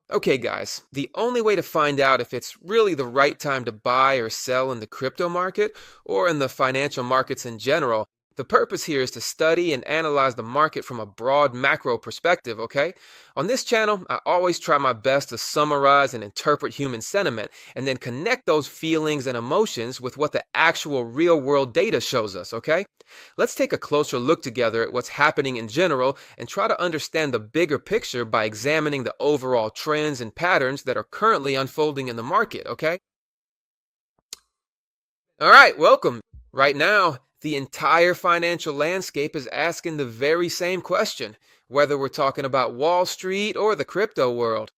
Okay, guys, the only way to find out if it's really the right time to buy or sell in the crypto market or in the financial markets in general, the purpose here is to study and analyze the market from a broad macro perspective, okay? On this channel, I always try my best to summarize and interpret human sentiment and then connect those feelings and emotions with what the actual real world data shows us, okay? Let's take a closer look together at what's happening in general and try to understand the bigger picture by examining the overall trends and patterns that are currently unfolding in the market, okay? All right, welcome. Right now, the entire financial landscape is asking the very same question, whether we're talking about Wall Street or the crypto world.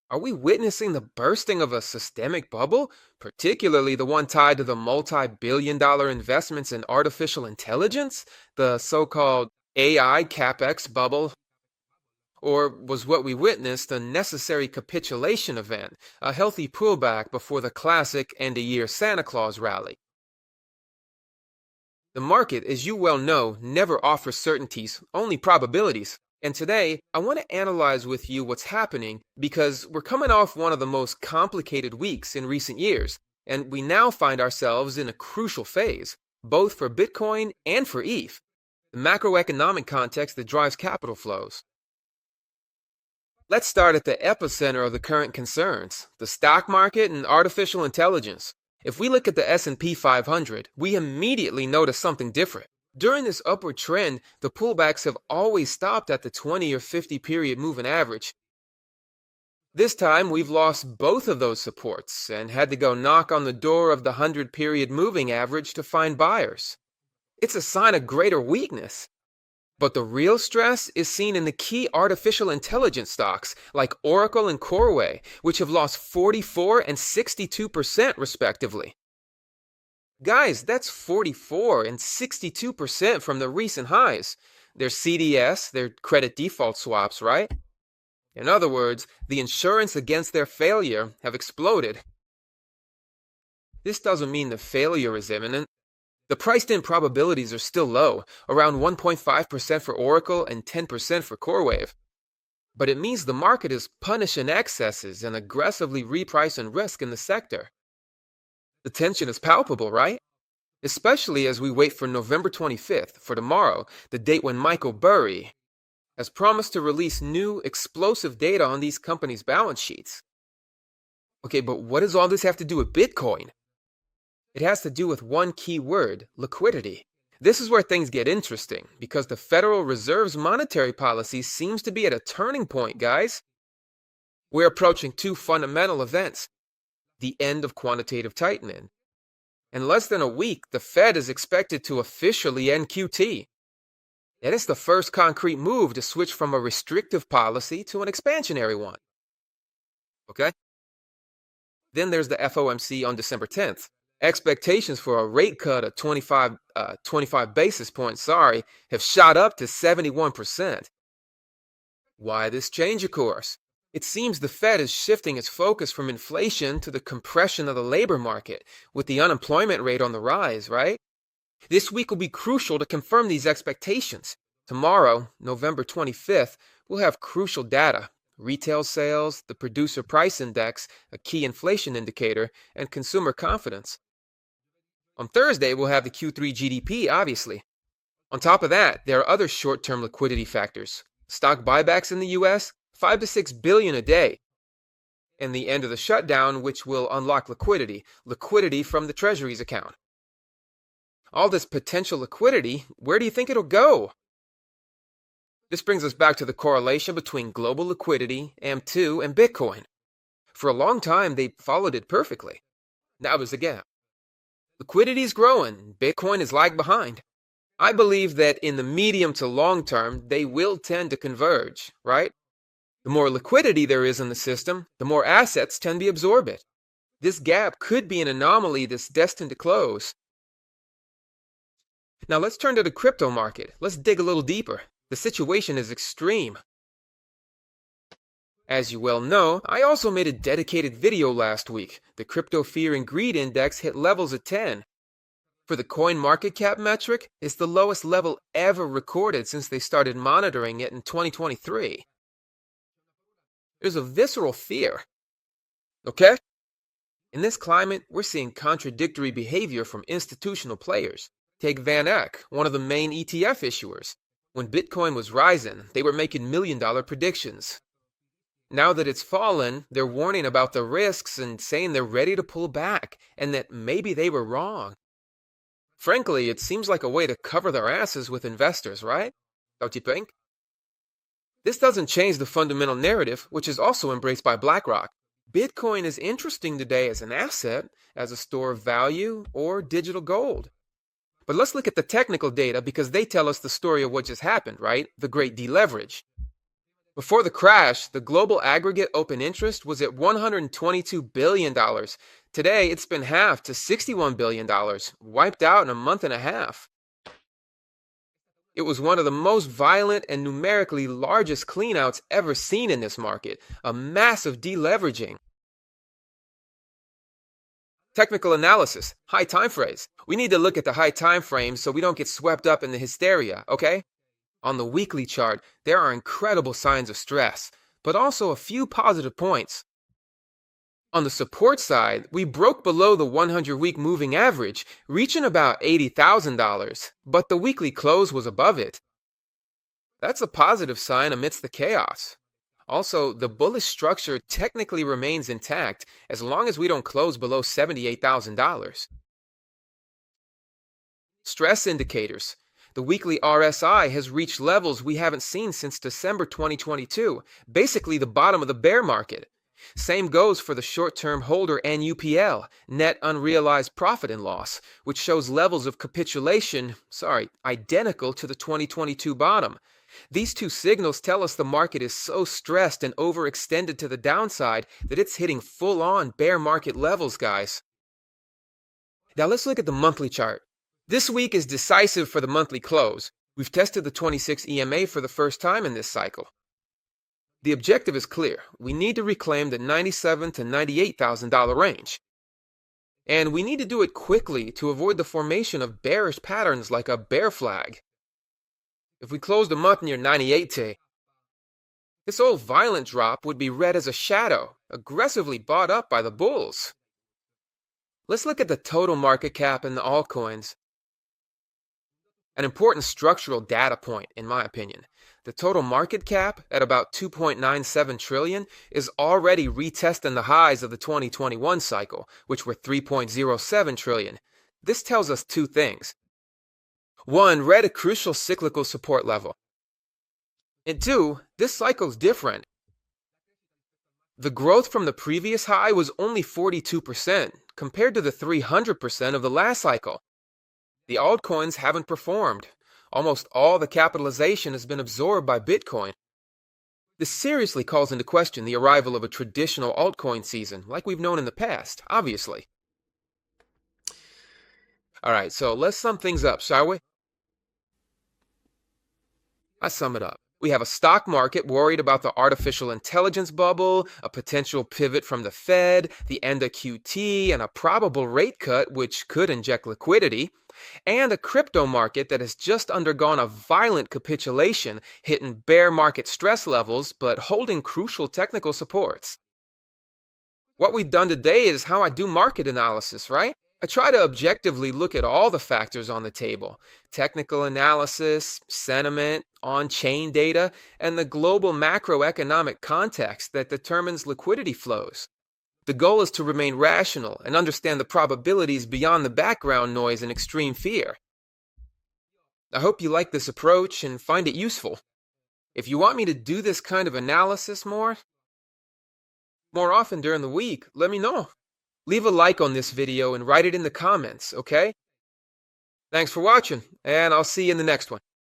Are we witnessing the bursting of a systemic bubble, particularly the one tied to the multi-billion-dollar investments in artificial intelligence, the so-called AI Capex bubble? Or was what we witnessed a necessary capitulation event, a healthy pullback before the classic end-of-year Santa Claus rally? The market, as you well know, never offers certainties, only probabilities. And today, I want to analyze with you what's happening because we're coming off one of the most complicated weeks in recent years, and we now find ourselves in a crucial phase, both for Bitcoin and for ETH, the macroeconomic context that drives capital flows. Let's start at the epicenter of the current concerns, the stock market and artificial intelligence. If we look at the S&P 500, we immediately notice something different. During this upward trend, the pullbacks have always stopped at the 20 or 50 period moving average. This time, we've lost both of those supports and had to go knock on the door of the 100 period moving average to find buyers. It's a sign of greater weakness. But the real stress is seen in the key artificial intelligence stocks like Oracle and CoreWeave, which have lost 44 and 62% respectively. Guys, that's 44 and 62% from the recent highs. They're CDS, they're credit default swaps, right? In other words, the insurance against their failure have exploded. This doesn't mean the failure is imminent. The priced-in probabilities are still low, around 1.5% for Oracle and 10% for CoreWeave. But it means the market is punishing excesses and aggressively repricing risk in the sector. The tension is palpable, right? Especially as we wait for November 25th, for tomorrow, the date when Michael Burry has promised to release new, explosive data on these companies' balance sheets. Okay, but what does all this have to do with Bitcoin? It has to do with one key word, liquidity. This is where things get interesting, because the Federal Reserve's monetary policy seems to be at a turning point, guys. We're approaching two fundamental events. The end of quantitative tightening. In less than a week, the Fed is expected to officially end QT. That is the first concrete move to switch from a restrictive policy to an expansionary one. Okay? Then there's the FOMC on December 10th. Expectations for a rate cut of 25 basis points, have shot up to 71%. Why this change, of course? It seems the Fed is shifting its focus from inflation to the compression of the labor market, with the unemployment rate on the rise, right? This week will be crucial to confirm these expectations. Tomorrow, November 25th, we'll have crucial data. Retail sales, the producer price index, a key inflation indicator, and consumer confidence. On Thursday, we'll have the Q3 GDP, obviously. On top of that, there are other short-term liquidity factors. Stock buybacks in the US, 5 to 6 billion a day. And the end of the shutdown, which will unlock liquidity from the Treasury's account. All this potential liquidity, where do you think it'll go? This brings us back to the correlation between global liquidity, AM2, and Bitcoin. For a long time, they followed it perfectly. Now there's a gap. Liquidity is growing, Bitcoin is lagged behind. I believe that in the medium to long term, they will tend to converge, right? The more liquidity there is in the system, the more assets tend to absorb it. This gap could be an anomaly that's destined to close. Now let's turn to the crypto market. Let's dig a little deeper. The situation is extreme. As you well know, I also made a dedicated video last week. The Crypto Fear and Greed Index hit levels of 10. For the coin market cap metric, it's the lowest level ever recorded since they started monitoring it in 2023. There's a visceral fear. Okay? In this climate, we're seeing contradictory behavior from institutional players. Take Van Eck, one of the main ETF issuers. When Bitcoin was rising, they were making million-dollar predictions. Now that it's fallen, they're warning about the risks and saying they're ready to pull back, and that maybe they were wrong. Frankly, it seems like a way to cover their asses with investors, right? Don't you think? This doesn't change the fundamental narrative, which is also embraced by BlackRock. Bitcoin is interesting today as an asset, as a store of value, or digital gold. But let's look at the technical data because they tell us the story of what just happened, right? The great deleverage. Before the crash, the global aggregate open interest was at $122 billion. Today, it's been halved to $61 billion, wiped out in a month and a half. It was one of the most violent and numerically largest cleanouts ever seen in this market, a massive deleveraging. Technical analysis, high time frames. We need to look at the high time frames so we don't get swept up in the hysteria, okay? On the weekly chart, there are incredible signs of stress, but also a few positive points. On the support side, we broke below the 100-week moving average, reaching about $80,000, but the weekly close was above it. That's a positive sign amidst the chaos. Also, the bullish structure technically remains intact as long as we don't close below $78,000. Stress indicators. The weekly RSI has reached levels we haven't seen since December 2022, basically the bottom of the bear market. Same goes for the short-term holder NUPL, net unrealized profit and loss, which shows levels of capitulation, identical to the 2022 bottom. These two signals tell us the market is so stressed and overextended to the downside that it's hitting full-on bear market levels, guys. Now let's look at the monthly chart. This week is decisive for the monthly close. We've tested the 26 EMA for the first time in this cycle. The objective is clear. We need to reclaim the $97,000 to $98,000 range. And we need to do it quickly to avoid the formation of bearish patterns like a bear flag. If we close the month near 98T, this old violent drop would be read as a shadow, aggressively bought up by the bulls. Let's look at the total market cap in the altcoins. An important structural data point, in my opinion. The total market cap, at about $2.97 trillion, is already retesting the highs of the 2021 cycle, which were $3.07 trillion. This tells us two things. One, we're at a crucial cyclical support level. And two, this cycle's different. The growth from the previous high was only 42%, compared to the 300% of the last cycle. The altcoins haven't performed. Almost all the capitalization has been absorbed by Bitcoin. This seriously calls into question the arrival of a traditional altcoin season, like we've known in the past, obviously. Alright, so let's sum things up, shall we? Let's sum it up. We have a stock market worried about the artificial intelligence bubble, a potential pivot from the Fed, the end of QT, and a probable rate cut which could inject liquidity, and a crypto market that has just undergone a violent capitulation, hitting bear market stress levels but holding crucial technical supports. What we've done today is how I do market analysis, right? I try to objectively look at all the factors on the table: technical analysis, sentiment, on-chain data, and the global macroeconomic context that determines liquidity flows. The goal is to remain rational and understand the probabilities beyond the background noise and extreme fear. I hope you like this approach and find it useful. If you want me to do this kind of analysis more often during the week, let me know. Leave a like on this video and write it in the comments, okay? Thanks for watching, and I'll see you in the next one.